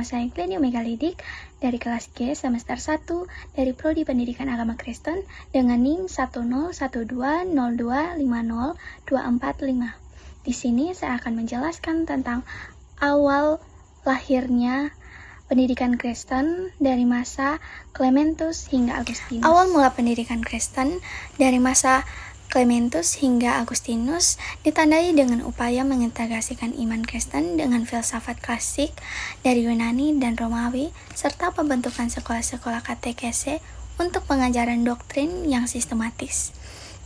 Nama saya Glenny Omegalidik dari kelas G semester 1 dari Prodi Pendidikan Agama Kristen dengan NIM 10120250245. Di sini saya akan menjelaskan tentang awal lahirnya pendidikan Kristen dari masa Clementus hingga Agustinus. Awal mula pendidikan Kristen dari masa Clementus hingga Agustinus ditandai dengan upaya mengintegrasikan iman Kristen dengan filsafat klasik dari Yunani dan Romawi serta pembentukan sekolah-sekolah katekese untuk pengajaran doktrin yang sistematis.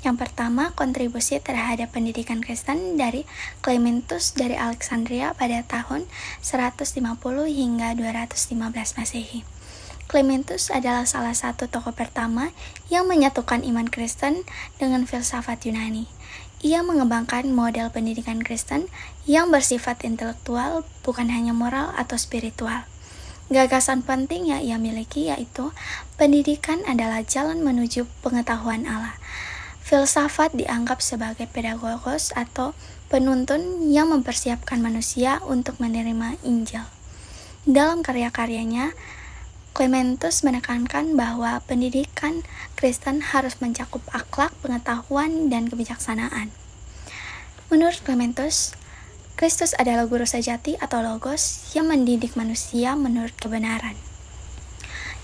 Yang pertama, kontribusi terhadap pendidikan Kristen dari Clementus dari Alexandria pada tahun 150 hingga 215 Masehi. Clementus adalah salah satu tokoh pertama yang menyatukan iman Kristen dengan filsafat Yunani. Ia mengembangkan model pendidikan Kristen yang bersifat intelektual, bukan hanya moral atau spiritual. Gagasan penting yang ia miliki yaitu pendidikan adalah jalan menuju pengetahuan Allah. Filsafat dianggap sebagai pedagogos atau penuntun yang mempersiapkan manusia untuk menerima Injil. Dalam karya-karyanya, Clementus menekankan bahwa pendidikan Kristen harus mencakup akhlak, pengetahuan, dan kebijaksanaan. Menurut Clementus, Kristus adalah guru sejati atau logos yang mendidik manusia menurut kebenaran.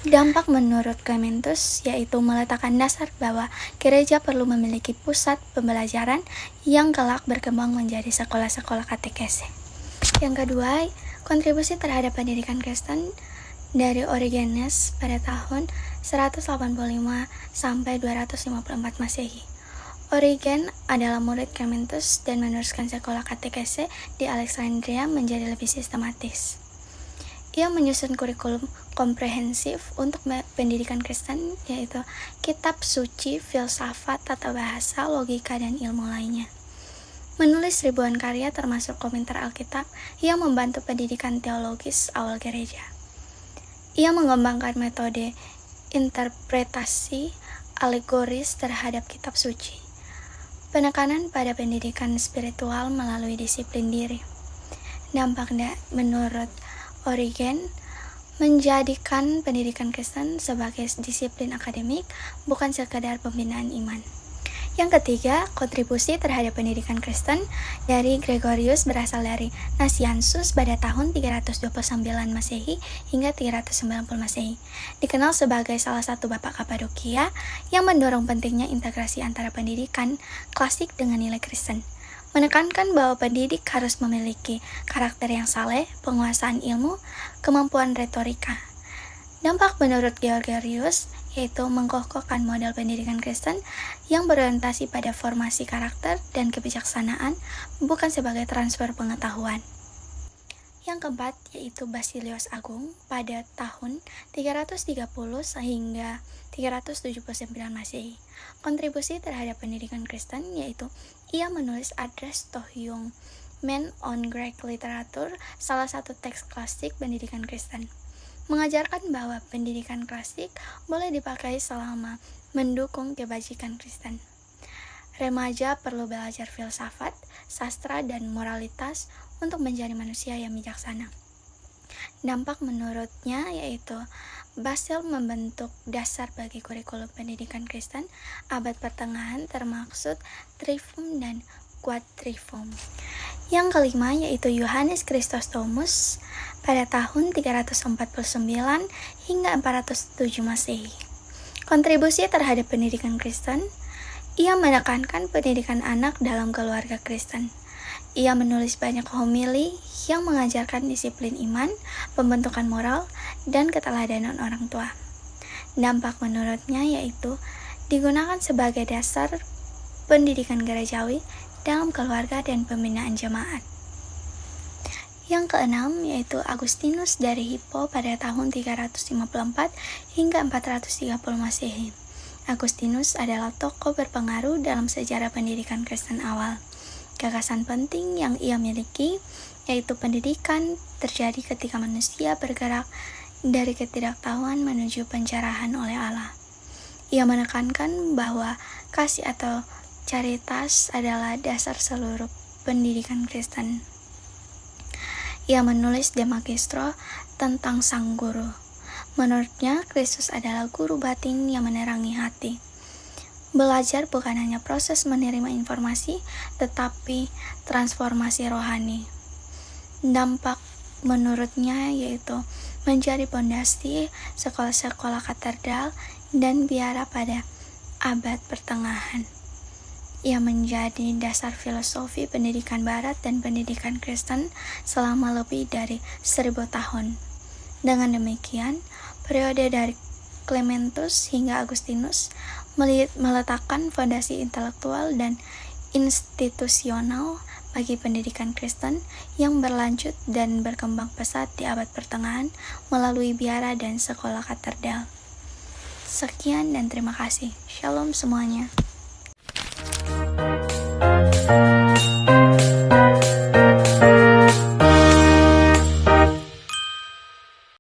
Dampak menurut Clementus yaitu meletakkan dasar bahwa gereja perlu memiliki pusat pembelajaran yang kelak berkembang menjadi sekolah-sekolah katekese. Yang kedua, kontribusi terhadap pendidikan Kristen dari Origenes pada tahun 185 sampai 254 Masehi. Origen adalah murid Clementus dan meneruskan sekolah katekese di Alexandria menjadi lebih sistematis. Ia menyusun kurikulum komprehensif untuk pendidikan Kristen, yaitu kitab suci, filsafat, tata bahasa, logika, dan ilmu lainnya. Menulis ribuan karya termasuk komentar Alkitab yang membantu pendidikan teologis awal gereja. Ia mengembangkan metode interpretasi alegoris terhadap kitab suci. Penekanan pada pendidikan spiritual melalui disiplin diri. Dampaknya menurut Origen menjadikan pendidikan Kristen sebagai disiplin akademik, bukan sekadar pembinaan iman. Yang ketiga, kontribusi terhadap pendidikan Kristen dari Gregorius berasal dari Nazianzus pada tahun 329 Masehi hingga 390 Masehi. Dikenal sebagai salah satu bapak Kapadokia yang mendorong pentingnya integrasi antara pendidikan klasik dengan nilai Kristen. Menekankan bahwa pendidik harus memiliki karakter yang saleh, penguasaan ilmu, kemampuan retorika. Dampak menurut Gregorius yaitu mengkokohkan model pendidikan Kristen yang berorientasi pada formasi karakter dan kebijaksanaan, bukan sebagai transfer pengetahuan. Yang keempat yaitu Basilius Agung pada tahun 330 hingga 379 Masehi. Kontribusi terhadap pendidikan Kristen yaitu ia menulis Address to Young Men on Greek Literature, salah satu teks klasik pendidikan Kristen. Mengajarkan bahwa pendidikan klasik boleh dipakai selama mendukung kebajikan Kristen. Remaja perlu belajar filsafat, sastra, dan moralitas untuk menjadi manusia yang bijaksana. Dampak menurutnya yaitu Basil membentuk dasar bagi kurikulum pendidikan Kristen abad pertengahan termaksud Trifum dan Quadrifum. Yang kelima yaitu Yohanes Chrysostomus pada tahun 349 hingga 407 Masehi. Kontribusi terhadap pendidikan Kristen, ia menekankan pendidikan anak dalam keluarga Kristen. Ia menulis banyak homili yang mengajarkan disiplin iman, pembentukan moral, dan keteladanan orang tua. Dampak menurutnya yaitu digunakan sebagai dasar pendidikan gerejawi dalam keluarga dan pembinaan jemaat. Yang keenam yaitu Agustinus dari Hippo pada tahun 354 hingga 430 Masehi. Agustinus adalah tokoh berpengaruh dalam sejarah pendidikan Kristen awal. Gagasan penting yang ia miliki yaitu pendidikan terjadi ketika manusia bergerak dari ketidaktahuan menuju pencerahan oleh Allah. Ia menekankan bahwa kasih atau caritas adalah dasar seluruh pendidikan Kristen. Ia menulis De Magistro tentang sang guru. Menurutnya, Kristus adalah guru batin yang menerangi hati. Belajar bukan hanya proses menerima informasi, tetapi transformasi rohani. Dampak menurutnya yaitu menjadi pondasi sekolah-sekolah katedral dan biara pada abad pertengahan. Ia menjadi dasar filosofi pendidikan barat dan pendidikan Kristen selama lebih dari 1000 tahun. Dengan demikian, periode dari Clementus hingga Agustinus meletakkan fondasi intelektual dan institusional bagi pendidikan Kristen yang berlanjut dan berkembang pesat di abad pertengahan melalui biara dan sekolah katedral. Sekian dan terima kasih. Shalom semuanya.